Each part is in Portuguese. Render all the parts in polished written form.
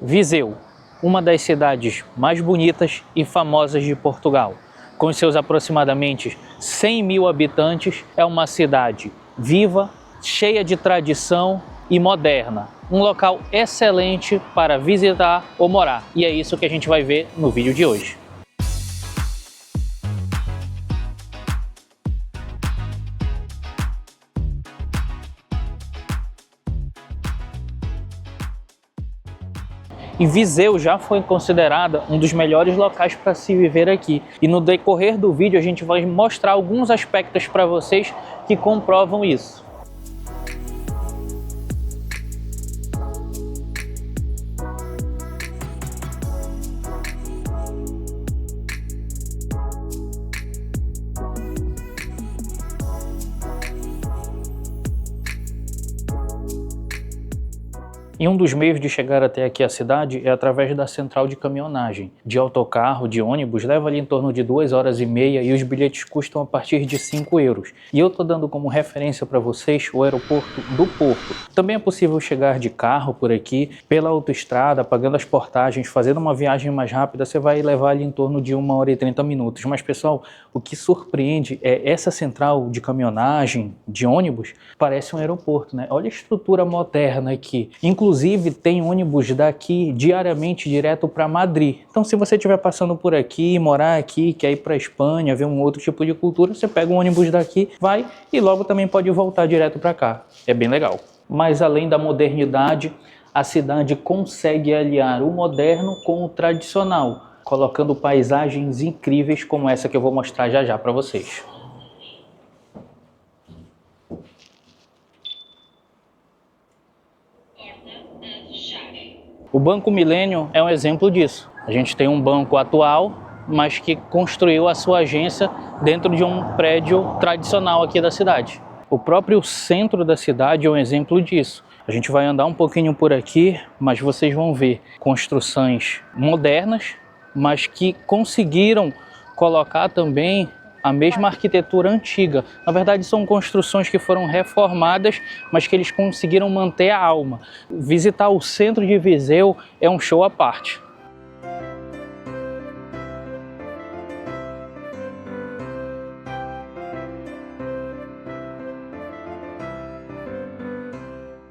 Viseu, uma das cidades mais bonitas e famosas de Portugal. Com seus aproximadamente 100 mil habitantes, é uma cidade viva, cheia de tradição e moderna. Um local excelente para visitar ou morar. E é isso que a gente vai ver no vídeo de hoje. E Viseu já foi considerada um dos melhores locais para se viver aqui. E no decorrer do vídeo a gente vai mostrar alguns aspectos para vocês que comprovam isso. E um dos meios de chegar até aqui a cidade é através da central de caminhonagem. De autocarro, de ônibus, leva ali em torno de 2 horas e meia e os bilhetes custam a partir de 5 euros. E eu estou dando como referência para vocês o aeroporto do Porto. Também é possível chegar de carro por aqui, pela autoestrada, pagando as portagens, fazendo uma viagem mais rápida, você vai levar ali em torno de 1 hora e 30 minutos. Mas pessoal, o que surpreende é essa central de caminhonagem, de ônibus, parece um aeroporto, né? Olha a estrutura moderna aqui. Inclusive, tem ônibus daqui diariamente direto para Madrid. Então, se você estiver passando por aqui, morar aqui, quer ir para a Espanha, ver um outro tipo de cultura, você pega um ônibus daqui, vai e logo também pode voltar direto para cá. É bem legal. Mas além da modernidade, a cidade consegue aliar o moderno com o tradicional, colocando paisagens incríveis como essa que eu vou mostrar já já para vocês. O Banco Milênio é um exemplo disso. A gente tem um banco atual, mas que construiu a sua agência dentro de um prédio tradicional aqui da cidade. O próprio centro da cidade é um exemplo disso. A gente vai andar um pouquinho por aqui, mas vocês vão ver construções modernas, mas que conseguiram colocar também a mesma arquitetura antiga. Na verdade, são construções que foram reformadas, mas que eles conseguiram manter a alma. Visitar o centro de Viseu é um show à parte.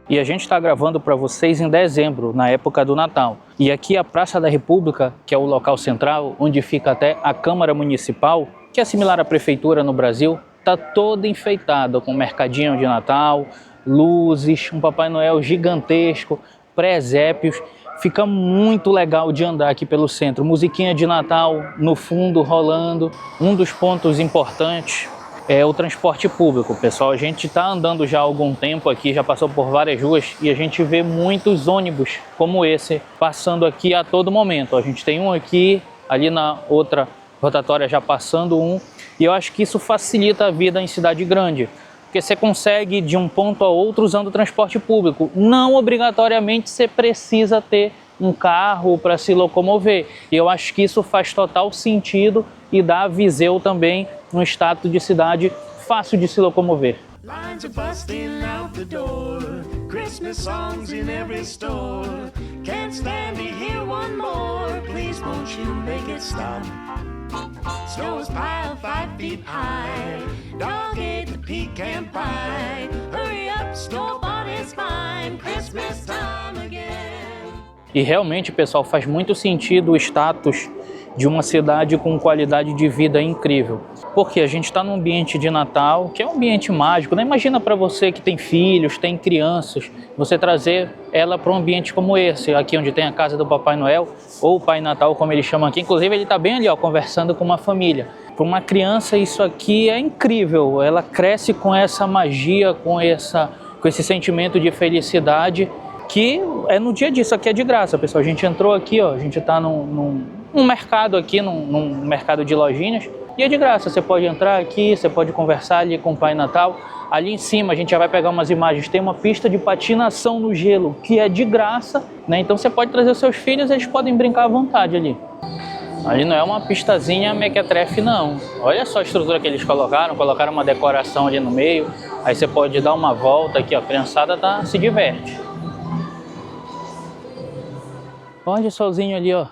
E a gente está gravando para vocês em dezembro, na época do Natal. E aqui a Praça da República, que é o local central, onde fica até a Câmara Municipal, que é similar à prefeitura no Brasil, está toda enfeitada com mercadinho de Natal, luzes, um Papai Noel gigantesco, presépios. Fica muito legal de andar aqui pelo centro. Musiquinha de Natal no fundo rolando. Um dos pontos importantes é o transporte público, pessoal. A gente está andando já há algum tempo aqui, já passou por várias ruas e a gente vê muitos ônibus como esse passando aqui a todo momento. A gente tem um aqui, ali na outra rotatória já passando um, e eu acho que isso facilita a vida em cidade grande, porque você consegue ir de um ponto a outro usando o transporte público. Não obrigatoriamente você precisa ter um carro para se locomover. E eu acho que isso faz total sentido e dá a Viseu também um status de cidade fácil de se locomover. Lines are busting out the door. Christmas songs in every store. Can't stand to hear one more. Please won't you make it stop? Snow is piled 5 feet high. Dog ate the pecan pie. Hurry up, snowball is mine. Christmas time again. E realmente, pessoal, faz muito sentido o status de uma cidade com qualidade de vida incrível. Porque a gente está num ambiente de Natal, que é um ambiente mágico, né? Imagina para você que tem filhos, tem crianças, você trazer ela para um ambiente como esse, aqui onde tem a casa do Papai Noel, ou o Pai Natal, como eles chamam aqui. Inclusive, ele está bem ali, ó, conversando com uma família. Para uma criança, isso aqui é incrível. Ela cresce com essa magia, com esse sentimento de felicidade, que é no dia a dia. Isso aqui é de graça, pessoal. A gente entrou aqui, ó, a gente está num mercado aqui, num mercado de lojinhas, e é de graça. Você pode entrar aqui, você pode conversar ali com o Pai Natal. Ali em cima a gente já vai pegar umas imagens, tem uma pista de patinação no gelo, que é de graça, né? Então você pode trazer os seus filhos, eles podem brincar à vontade ali. Ali não é uma pistazinha mequetrefe não. Olha só a estrutura que eles colocaram uma decoração ali no meio. Aí você pode dar uma volta aqui, ó, a criançada se diverte. Olha o solzinho ali, ó.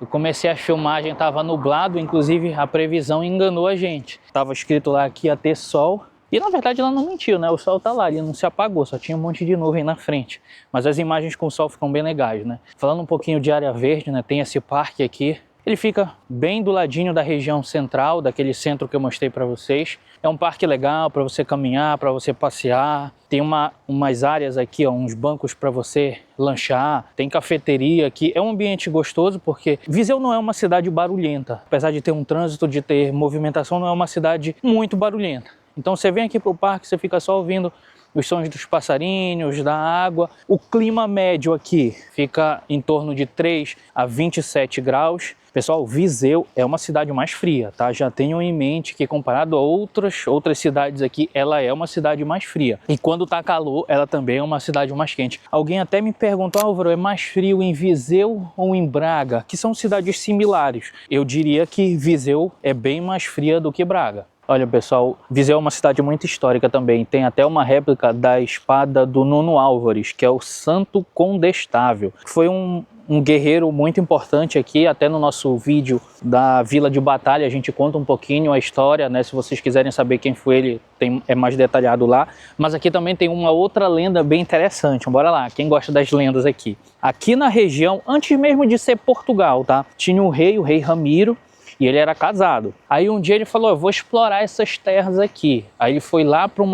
Eu comecei a filmagem, estava nublado, inclusive a previsão enganou a gente. Tava escrito lá que ia ter sol. E na verdade ela não mentiu, né? O sol tá lá, ele não se apagou, só tinha um monte de nuvem na frente. Mas as imagens com o sol ficam bem legais, né? Falando um pouquinho de área verde, né? Tem esse parque aqui. Ele fica bem do ladinho da região central, daquele centro que eu mostrei para vocês. É um parque legal para você caminhar, para você passear. Tem umas áreas aqui, ó, uns bancos para você lanchar. Tem cafeteria aqui. É um ambiente gostoso porque Viseu não é uma cidade barulhenta. Apesar de ter um trânsito, de ter movimentação, não é uma cidade muito barulhenta. Então você vem aqui para o parque, você fica só ouvindo os sons dos passarinhos, da água. O clima médio aqui fica em torno de 3 a 27 graus. Pessoal, Viseu é uma cidade mais fria, tá? Já tenham em mente que comparado a outras cidades aqui, ela é uma cidade mais fria. E quando tá calor, ela também é uma cidade mais quente. Alguém até me perguntou, Álvaro, é mais frio em Viseu ou em Braga? Que são cidades similares. Eu diria que Viseu é bem mais fria do que Braga. Olha, pessoal, Viseu é uma cidade muito histórica também. Tem até uma réplica da espada do Nuno Álvares, que é o Santo Condestável. Foi um guerreiro muito importante aqui, até no nosso vídeo da Vila de Batalha a gente conta um pouquinho a história, né? Se vocês quiserem saber quem foi ele, é mais detalhado lá. Mas aqui também tem uma outra lenda bem interessante. Bora lá, quem gosta das lendas aqui. Aqui na região, antes mesmo de ser Portugal, tá? Tinha o rei Ramiro, e ele era casado. Aí um dia ele falou, eu vou explorar essas terras aqui. Aí ele foi lá para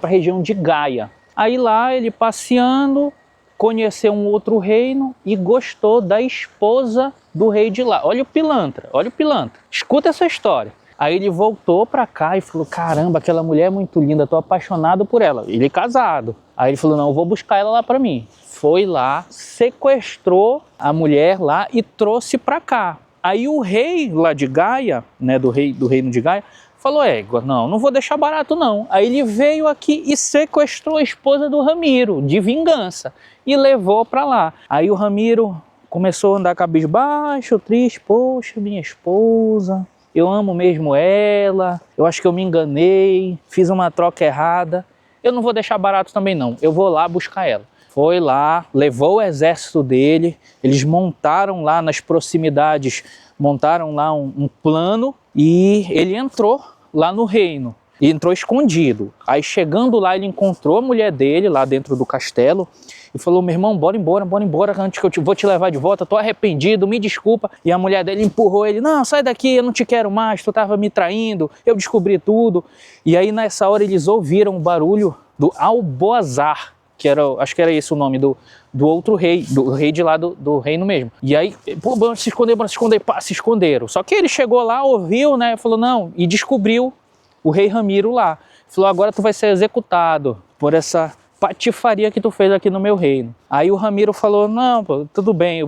a região de Gaia. Aí lá ele passeando, conheceu um outro reino e gostou da esposa do rei de lá. Olha o pilantra, olha o pilantra. Escuta essa história. Aí ele voltou para cá e falou, caramba, aquela mulher é muito linda, tô apaixonado por ela. Ele é casado. Aí ele falou, não, eu vou buscar ela lá para mim. Foi lá, sequestrou a mulher lá e trouxe para cá. Aí o rei lá de Gaia, né, do reino de Gaia, falou, não vou deixar barato não. Aí ele veio aqui e sequestrou a esposa do Ramiro, de vingança, e levou para lá. Aí o Ramiro começou a andar cabisbaixo, triste, poxa, minha esposa, eu amo mesmo ela, eu acho que eu me enganei, fiz uma troca errada, eu não vou deixar barato também não, eu vou lá buscar ela. Foi lá, levou o exército dele, eles montaram lá nas proximidades, montaram lá um plano e ele entrou lá no reino. E entrou escondido. Aí chegando lá ele encontrou a mulher dele lá dentro do castelo e falou, meu irmão, bora embora antes que eu vou te levar de volta, tô arrependido, me desculpa. E a mulher dele empurrou ele, não, sai daqui, eu não te quero mais, tu tava me traindo, eu descobri tudo. E aí nessa hora eles ouviram o barulho do alboazar, que era, acho que era esse o nome do outro rei, do rei de lá do reino mesmo. E aí, pô, bora se esconder, pá, se esconderam. Só que ele chegou lá, ouviu, né, falou, não, e descobriu o rei Ramiro lá. Falou, agora tu vai ser executado por essa patifaria que tu fez aqui no meu reino. Aí o Ramiro falou, não, pô, tudo bem,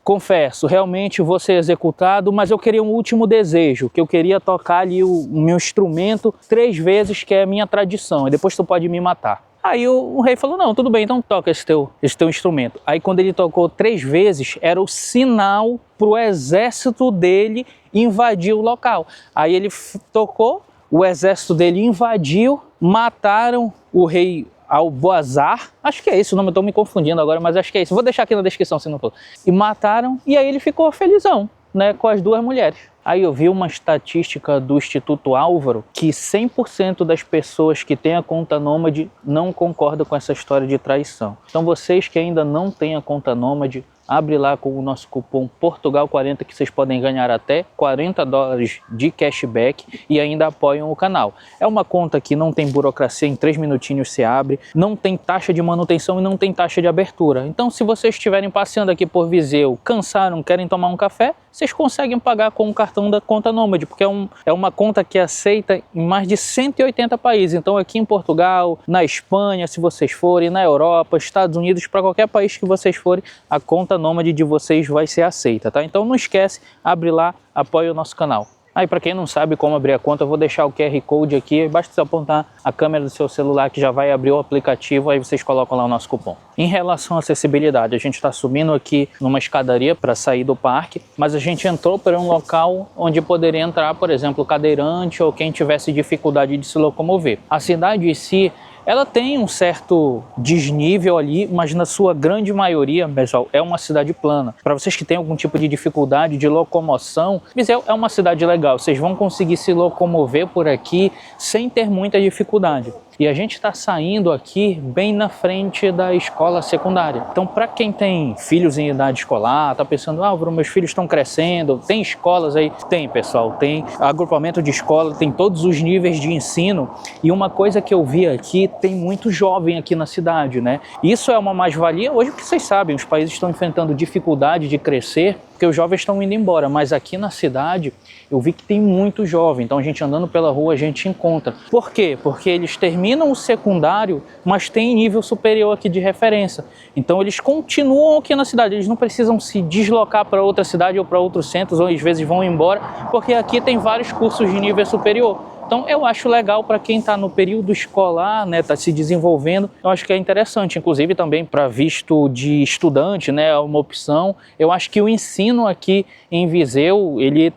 confesso, realmente vou ser executado, mas eu queria um último desejo, que eu queria tocar ali o meu instrumento 3 vezes, que é a minha tradição, e depois tu pode me matar. Aí o rei falou, não, tudo bem, então toca esse teu instrumento. Aí quando ele tocou 3 vezes, era o sinal para o exército dele invadir o local. Aí ele tocou, o exército dele invadiu, mataram o rei Alboazar, acho que é esse o nome, eu estou me confundindo agora, mas acho que é isso. Vou deixar aqui na descrição se não for. E mataram, e aí ele ficou felizão, né, com as 2 mulheres. Aí eu vi uma estatística do Instituto Álvaro que 100% das pessoas que têm a conta Nômade não concordam com essa história de traição. Então vocês que ainda não têm a conta Nômade, abre lá com o nosso cupom Portugal40 que vocês podem ganhar até $40 de cashback e ainda apoiam o canal. É uma conta que não tem burocracia, em 3 minutinhos se abre, não tem taxa de manutenção e não tem taxa de abertura. Então se vocês estiverem passeando aqui por Viseu, cansaram, querem tomar um café, vocês conseguem pagar com o cartão da conta Nômade, porque é uma conta que é aceita em mais de 180 países. Então aqui em Portugal, na Espanha, se vocês forem, na Europa, Estados Unidos, para qualquer país que vocês forem, a conta Nômade de vocês vai ser aceita, tá? Então não esquece, abre lá, apoia o nosso canal. Aí para quem não sabe como abrir a conta, eu vou deixar o QR Code aqui, basta você apontar a câmera do seu celular que já vai abrir o aplicativo, aí vocês colocam lá o nosso cupom. Em relação à acessibilidade, a gente está subindo aqui numa escadaria para sair do parque, mas a gente entrou para um local onde poderia entrar, por exemplo, cadeirante ou quem tivesse dificuldade de se locomover. A cidade em si, ela tem um certo desnível ali, mas na sua grande maioria, pessoal, é uma cidade plana. Para vocês que têm algum tipo de dificuldade de locomoção, Viseu é uma cidade legal, vocês vão conseguir se locomover por aqui sem ter muita dificuldade. E a gente está saindo aqui bem na frente da escola secundária. Então, para quem tem filhos em idade escolar, tá pensando, Álvaro, meus filhos estão crescendo, tem escolas aí? Tem, pessoal, tem agrupamento de escola, tem todos os níveis de ensino. E uma coisa que eu vi aqui, tem muito jovem aqui na cidade, né? Isso é uma mais-valia hoje, porque vocês sabem, os países estão enfrentando dificuldade de crescer, porque os jovens estão indo embora, mas aqui na cidade eu vi que tem muito jovem, então a gente andando pela rua a gente encontra. Por quê? Porque eles terminam o secundário, mas tem nível superior aqui de referência. Então eles continuam aqui na cidade, eles não precisam se deslocar para outra cidade ou para outros centros, ou às vezes vão embora, porque aqui tem vários cursos de nível superior. Então eu acho legal para quem está no período escolar, né, está se desenvolvendo, eu acho que é interessante, inclusive também para visto de estudante, né, é uma opção. Eu acho que o ensino aqui em Viseu, ele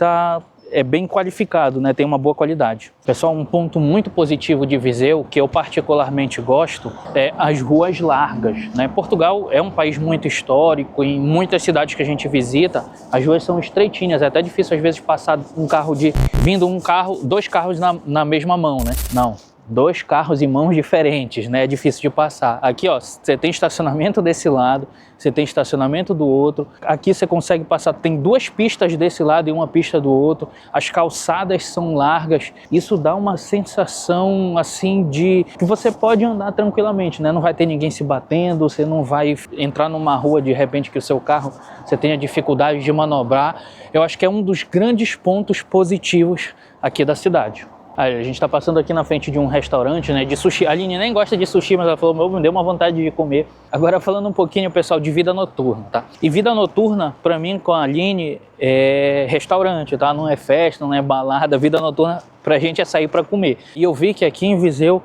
é bem qualificado, né? Tem uma boa qualidade. Pessoal, um ponto muito positivo de Viseu, que eu particularmente gosto, é as ruas largas, né? Portugal é um país muito histórico, em muitas cidades que a gente visita, as ruas são estreitinhas, é até difícil às vezes passar dois carros na mesma mão, né? Não. Dois carros em mãos diferentes, né? É difícil de passar. Aqui, ó, você tem estacionamento desse lado, você tem estacionamento do outro. Aqui você consegue passar, tem duas pistas desse lado e uma pista do outro. As calçadas são largas. Isso dá uma sensação, assim, de que você pode andar tranquilamente, né? Não vai ter ninguém se batendo, você não vai entrar numa rua de repente que o seu carro, você tenha dificuldade de manobrar. Eu acho que é um dos grandes pontos positivos aqui da cidade. A gente está passando aqui na frente de um restaurante, né, de sushi. A Aline nem gosta de sushi, mas ela falou, me deu uma vontade de comer. Agora falando um pouquinho, pessoal, de vida noturna, tá? E vida noturna, para mim, com a Aline, é restaurante, tá? Não é festa, não é balada. Vida noturna, pra gente, é sair para comer. E eu vi que aqui em Viseu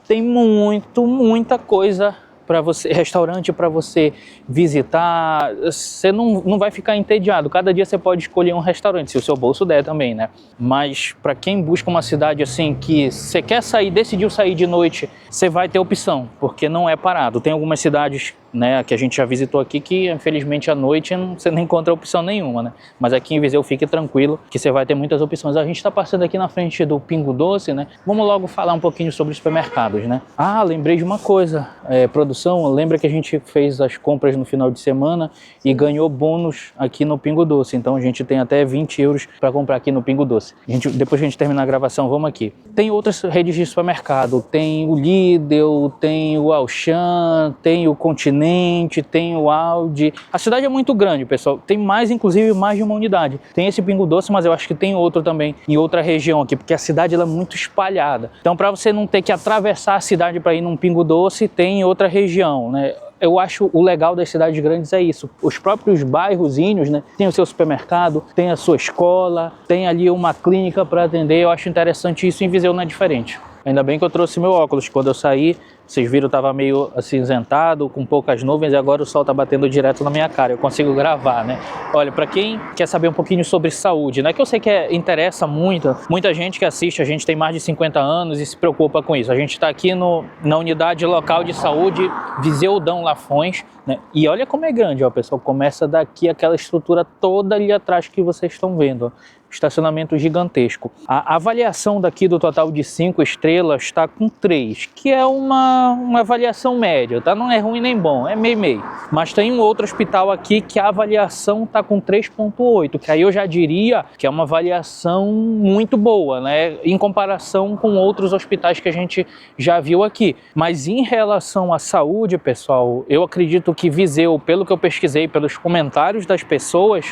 tem muita coisa para você, restaurante para você visitar, você não vai ficar entediado. Cada dia você pode escolher um restaurante, se o seu bolso der também, né? Mas para quem busca uma cidade assim, que você quer sair, decidiu sair de noite, você vai ter opção, porque não é parado. Tem algumas cidades, né, que a gente já visitou aqui, que infelizmente à noite você não encontra opção nenhuma, né? Mas aqui em Viseu fique tranquilo, que você vai ter muitas opções. A gente está passando aqui na frente do Pingo Doce, né? Vamos logo falar um pouquinho sobre os supermercados, né? Ah, lembrei de uma coisa, produção, lembra que a gente fez as compras no final de semana e ganhou bônus aqui no Pingo Doce, então a gente tem até 20 euros para comprar aqui no Pingo Doce. Depois que a gente terminar a gravação, vamos aqui. Tem outras redes de supermercado, tem o Lidl, tem o Auchan, tem o Continente, tem o Aldi. A cidade é muito grande, pessoal, tem inclusive mais de uma unidade. Tem esse Pingo Doce, mas eu acho que tem outro também em outra região aqui, porque a cidade ela é muito espalhada. Então, para você não ter que atravessar a cidade para ir num Pingo Doce, tem em outra região, né? Eu acho o legal das cidades grandes é isso. Os próprios bairrozinhos, né, tem o seu supermercado, tem a sua escola, tem ali uma clínica para atender. Eu acho interessante isso, em Viseu não é diferente. Ainda bem que eu trouxe meu óculos. Quando eu saí, vocês viram, estava meio acinzentado, com poucas nuvens, e agora o sol está batendo direto na minha cara. Eu consigo gravar, né? Olha, para quem quer saber um pouquinho sobre saúde, né? Que eu sei que interessa muita gente que assiste, a gente tem mais de 50 anos e se preocupa com isso. A gente está aqui na unidade local de saúde Viseu Dão Lafões, né? E olha como é grande, ó, pessoal. Começa daqui aquela estrutura toda ali atrás que vocês estão vendo, ó. Estacionamento gigantesco. A avaliação daqui do total de 5 estrelas está com 3, que é uma avaliação média, tá? Não é ruim nem bom, é meio. Mas tem um outro hospital aqui que a avaliação está com 3,8, que aí eu já diria que é uma avaliação muito boa, né? Em comparação com outros hospitais que a gente já viu aqui. Mas em relação à saúde, pessoal, eu acredito que Viseu, pelo que eu pesquisei, pelos comentários das pessoas,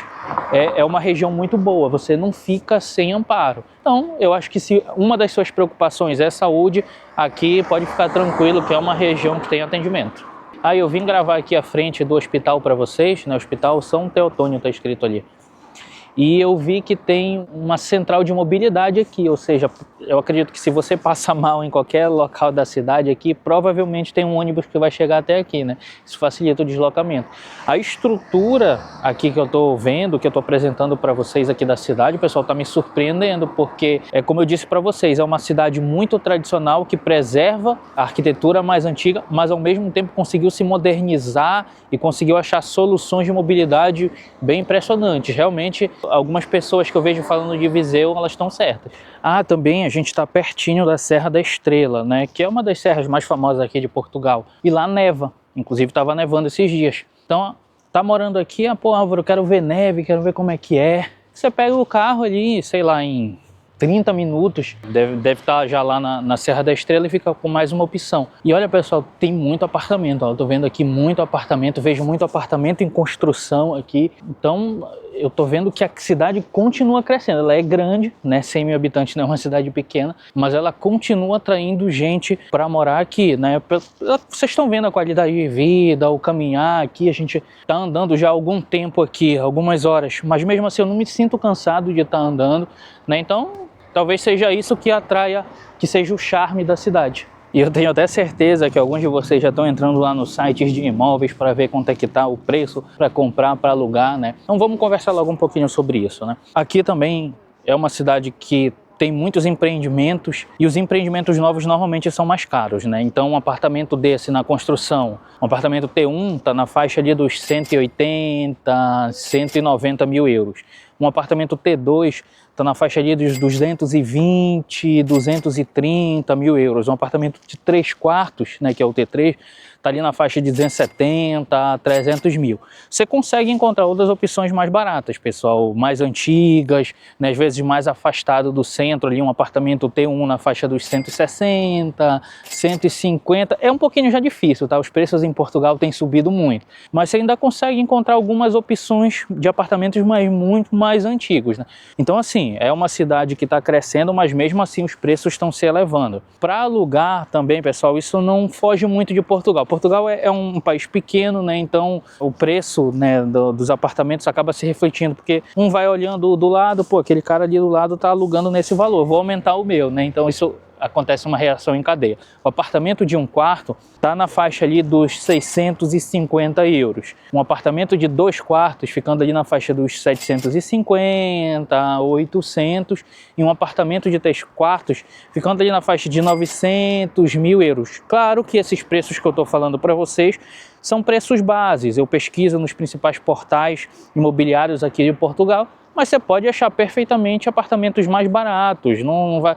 é uma região muito boa. Você não fica sem amparo. Então, eu acho que se uma das suas preocupações é saúde, aqui pode ficar tranquilo que é uma região que tem atendimento. Aí eu vim gravar aqui à frente do hospital para vocês, né? Hospital São Teotônio está escrito ali. e eu vi que tem uma central de mobilidade aqui, ou seja, eu acredito que se você passa mal em qualquer local da cidade aqui, provavelmente tem um ônibus que vai chegar até aqui, né? Isso facilita o deslocamento. A estrutura aqui que eu estou vendo, que eu estou apresentando para vocês aqui da cidade, o pessoal está me surpreendendo, porque, como eu disse para vocês, é uma cidade muito tradicional que preserva a arquitetura mais antiga, mas ao mesmo tempo conseguiu se modernizar e conseguiu achar soluções de mobilidade bem impressionantes. Realmente, algumas pessoas que eu vejo falando de Viseu, elas estão certas. Também a gente está pertinho da Serra da Estrela, né, que é uma das serras mais famosas aqui de Portugal. E lá neva, inclusive estava nevando esses dias. Então, tá morando aqui, pô, Álvaro, eu quero ver neve, quero ver como é que é. Você pega o carro ali, sei lá, em 30 minutos, deve estar já lá na Serra da Estrela e fica com mais uma opção. E olha, pessoal, tem muito apartamento, ó, eu tô vendo aqui muito apartamento, vejo muito apartamento em construção aqui. Então, eu tô vendo que a cidade continua crescendo. Ela é grande, né? 100 mil habitantes não é uma cidade pequena, mas ela continua atraindo gente para morar aqui, né? Vocês estão vendo a qualidade de vida, o caminhar aqui, a gente tá andando já há algum tempo aqui, algumas horas, mas mesmo assim eu não me sinto cansado de estar andando, né? Então, talvez seja isso que atraia, que seja o charme da cidade. E eu tenho até certeza que alguns de vocês já estão entrando lá nos sites de imóveis para ver quanto é que está o preço para comprar, para alugar, né? Então vamos conversar logo um pouquinho sobre isso, né? Aqui também é uma cidade que tem muitos empreendimentos e os empreendimentos novos normalmente são mais caros, né? Então um apartamento desse na construção, um apartamento T1 está na faixa ali dos 180, 190 mil euros. Um apartamento T2 está na faixa ali dos 220, 230 mil euros. Um apartamento de 3 quartos, né, que é o T3, está ali na faixa de 270 a 300 mil. Você consegue encontrar outras opções mais baratas, pessoal, mais antigas, né, às vezes mais afastado do centro, ali um apartamento T1 na faixa dos 160, 150. É um pouquinho já difícil, tá? Os preços em Portugal têm subido muito, mas você ainda consegue encontrar algumas opções de apartamentos muito mais antigos, né? Então, assim, é uma cidade que está crescendo, mas mesmo assim os preços estão se elevando. Para alugar também, pessoal, isso não foge muito de Portugal. Portugal é um país pequeno, né? Então o preço, né, dos apartamentos acaba se refletindo, porque um vai olhando do lado, pô, aquele cara ali do lado está alugando nesse valor, vou aumentar o meu, né? Então isso acontece uma reação em cadeia. O apartamento de 1 quarto está na faixa ali dos 650 euros. Um apartamento de 2 quartos ficando ali na faixa dos 750, 800. E um apartamento de 3 quartos ficando ali na faixa de 900 mil euros. Claro que esses preços que eu estou falando para vocês são preços bases. Eu pesquiso nos principais portais imobiliários aqui de Portugal, mas você pode achar perfeitamente apartamentos mais baratos. Não vai...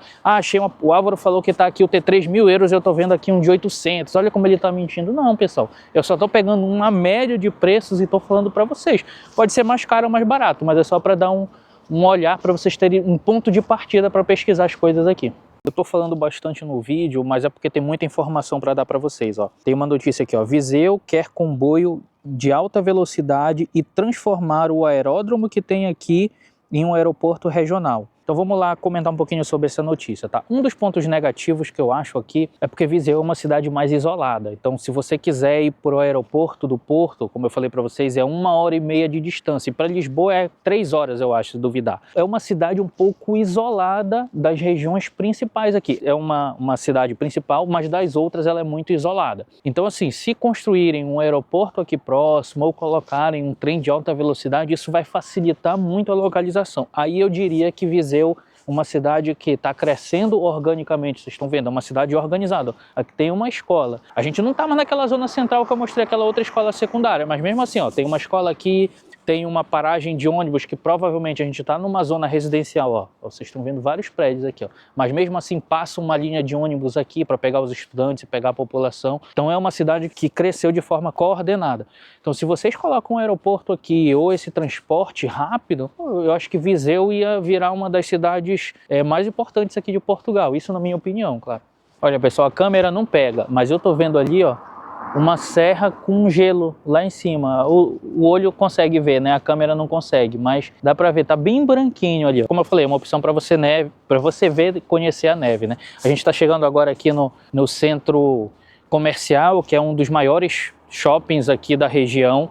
o Álvaro falou que está aqui o T3 mil euros, eu estou vendo aqui um de 800. Olha como ele está mentindo. Não, pessoal, eu só estou pegando uma média de preços e estou falando para vocês. Pode ser mais caro ou mais barato, mas é só para dar um olhar, para vocês terem um ponto de partida para pesquisar as coisas aqui. Eu estou falando bastante no vídeo, mas é porque tem muita informação para dar para vocês, ó. Tem uma notícia aqui, ó. Viseu quer comboio de alta velocidade e transformar o aeródromo que tem aqui em um aeroporto regional. Então vamos lá comentar um pouquinho sobre essa notícia, tá? Um dos pontos negativos que eu acho aqui é porque Viseu é uma cidade mais isolada. Então se você quiser ir para o aeroporto do Porto, como eu falei para vocês, é 1h30 de distância. E para Lisboa é 3 horas, eu acho, se duvidar. É uma cidade um pouco isolada das regiões principais aqui. É uma cidade principal, mas das outras ela é muito isolada. Então assim, se construírem um aeroporto aqui próximo ou colocarem um trem de alta velocidade, isso vai facilitar muito a localização. Aí eu diria que Viseu, uma cidade que está crescendo organicamente, vocês estão vendo, é uma cidade organizada. Aqui tem uma escola. A gente não está mais naquela zona central que eu mostrei, aquela outra escola secundária, mas mesmo assim, ó, tem uma escola aqui, tem uma paragem de ônibus que provavelmente a gente está numa zona residencial, ó. Vocês estão vendo vários prédios aqui, ó. Mas mesmo assim passa uma linha de ônibus aqui para pegar os estudantes e pegar a população. Então é uma cidade que cresceu de forma coordenada. Então se vocês colocam um aeroporto aqui ou esse transporte rápido, eu acho que Viseu ia virar uma das cidades mais importantes aqui de Portugal. Isso na minha opinião, claro. Olha, pessoal, a câmera não pega, mas eu tô vendo ali, ó, uma serra com gelo lá em cima. O olho consegue ver, né? A câmera não consegue, mas dá para ver, tá bem branquinho ali. Como eu falei, é uma opção para você ver e conhecer a neve, né? A gente está chegando agora aqui no centro comercial, que é um dos maiores shoppings aqui da região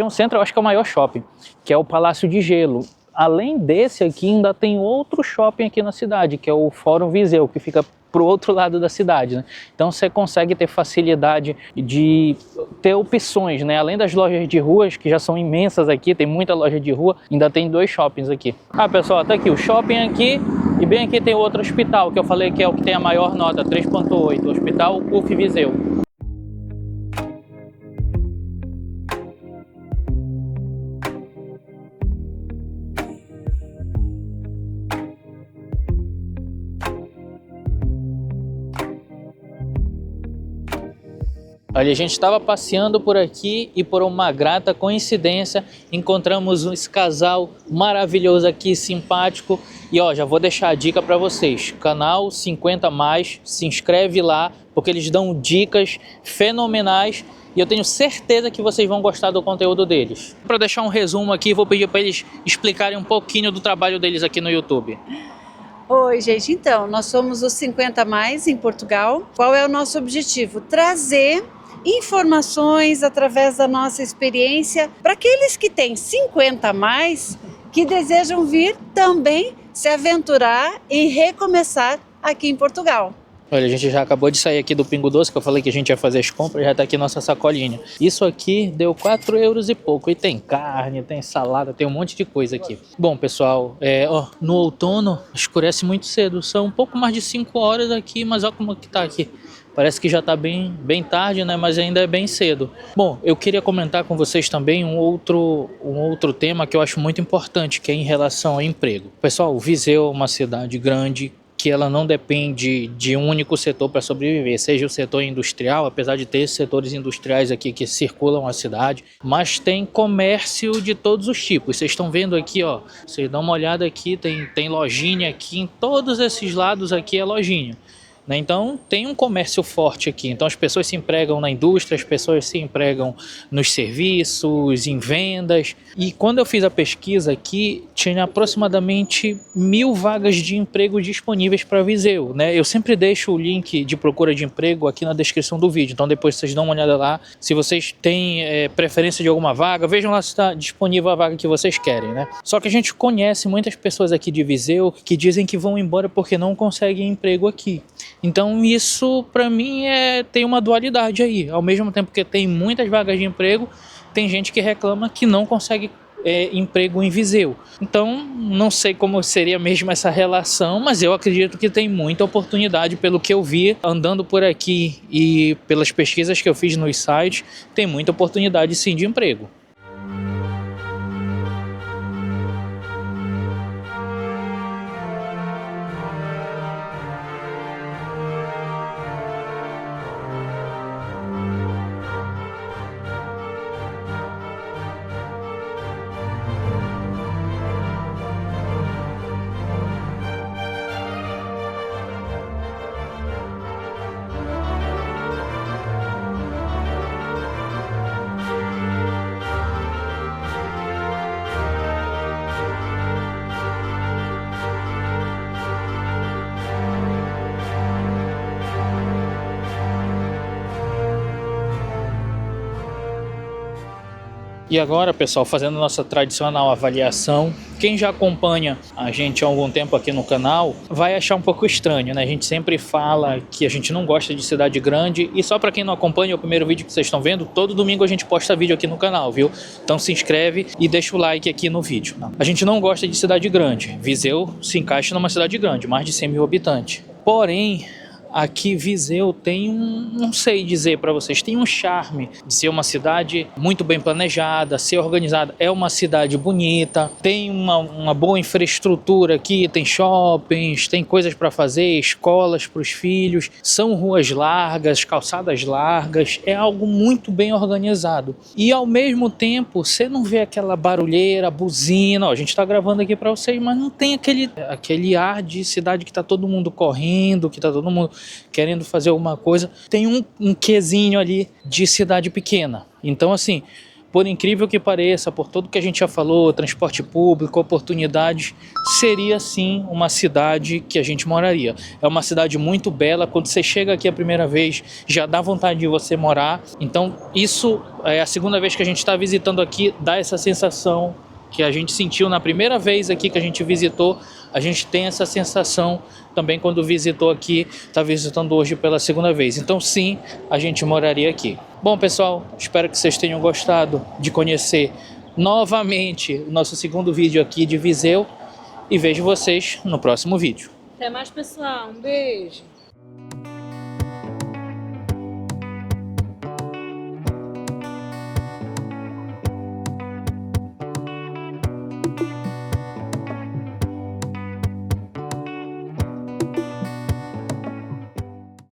centro. Eu acho que é o maior shopping, que é o Palácio de Gelo. além desse aqui, ainda tem outro shopping aqui na cidade, que é o Fórum Viseu, que fica para o outro lado da cidade, né? Então você consegue ter facilidade de ter opções, né? Além das lojas de ruas, que já são imensas aqui, tem muita loja de rua, ainda tem 2 shoppings aqui. Ah, pessoal, tá aqui o shopping aqui, e bem aqui tem outro hospital, que eu falei que é o que tem a maior nota, 3.8, Hospital UF Viseu. Olha, a gente estava passeando por aqui e por uma grata coincidência encontramos esse casal maravilhoso aqui, simpático. E ó, já vou deixar a dica para vocês, canal 50+, se inscreve lá, porque eles dão dicas fenomenais e eu tenho certeza que vocês vão gostar do conteúdo deles. Para deixar um resumo aqui, vou pedir para eles explicarem um pouquinho do trabalho deles aqui no YouTube. Oi, gente, então, nós somos os 50+ em Portugal. Qual é o nosso objetivo? Trazer informações através da nossa experiência para aqueles que têm 50+, que desejam vir também se aventurar e recomeçar aqui em Portugal. Olha, a gente já acabou de sair aqui do Pingo Doce, que eu falei que a gente ia fazer as compras, já tá aqui nossa sacolinha. Isso aqui deu 4 euros e pouco, e tem carne, tem salada, tem um monte de coisa aqui. Bom, pessoal, no outono escurece muito cedo, são um pouco mais de 5 horas aqui, mas olha como que tá aqui. Parece que já está bem tarde, né? Mas ainda é bem cedo. Bom, eu queria comentar com vocês também um outro tema que eu acho muito importante, que é em relação ao emprego. Pessoal, Viseu é uma cidade grande, que ela não depende de um único setor para sobreviver, seja o setor industrial, apesar de ter setores industriais aqui que circulam a cidade, mas tem comércio de todos os tipos. Vocês estão vendo aqui, ó, vocês dão uma olhada aqui, tem lojinha aqui, em todos esses lados aqui é lojinha. Então tem um comércio forte aqui, então as pessoas se empregam na indústria, as pessoas se empregam nos serviços, em vendas. E quando eu fiz a pesquisa aqui, tinha aproximadamente 1000 vagas de emprego disponíveis para Viseu, né? Eu sempre deixo o link de procura de emprego aqui na descrição do vídeo, então depois vocês dão uma olhada lá. Se vocês têm preferência de alguma vaga, vejam lá se está disponível a vaga que vocês querem, né? Só que a gente conhece muitas pessoas aqui de Viseu que dizem que vão embora porque não conseguem emprego aqui. Então isso para mim tem uma dualidade aí, ao mesmo tempo que tem muitas vagas de emprego, tem gente que reclama que não consegue emprego em Viseu. Então não sei como seria mesmo essa relação, mas eu acredito que tem muita oportunidade, pelo que eu vi andando por aqui e pelas pesquisas que eu fiz nos sites, tem muita oportunidade sim de emprego. E agora, pessoal, fazendo nossa tradicional avaliação, quem já acompanha a gente há algum tempo aqui no canal vai achar um pouco estranho, né? A gente sempre fala que a gente não gosta de cidade grande, e só para quem não acompanha o primeiro vídeo que vocês estão vendo, todo domingo a gente posta vídeo aqui no canal, viu? Então se inscreve e deixa o like aqui no vídeo. A gente não gosta de cidade grande. Viseu se encaixa numa cidade grande, mais de 100 mil habitantes. Porém, aqui Viseu tem não sei dizer para vocês, tem um charme de ser uma cidade muito bem planejada, ser organizada. É uma cidade bonita, tem uma boa infraestrutura aqui, tem shoppings, tem coisas para fazer, escolas para os filhos, são ruas largas, calçadas largas, é algo muito bem organizado. E ao mesmo tempo, você não vê aquela barulheira, buzina, ó, a gente está gravando aqui para vocês, mas não tem aquele ar de cidade que está todo mundo correndo, que está todo mundo querendo fazer alguma coisa. Tem um quezinho ali de cidade pequena. Então, assim, por incrível que pareça, por tudo que a gente já falou, transporte público, oportunidades, seria sim uma cidade que a gente moraria. É uma cidade muito bela, quando você chega aqui a primeira vez, já dá vontade de você morar. Então, isso é a segunda vez que a gente está visitando aqui, dá essa sensação que a gente sentiu na primeira vez aqui que a gente visitou, a gente tem essa sensação também quando visitou aqui, está visitando hoje pela segunda vez. Então sim, a gente moraria aqui. Bom pessoal, espero que vocês tenham gostado de conhecer novamente o nosso segundo vídeo aqui de Viseu e vejo vocês no próximo vídeo. Até mais, pessoal. Um beijo.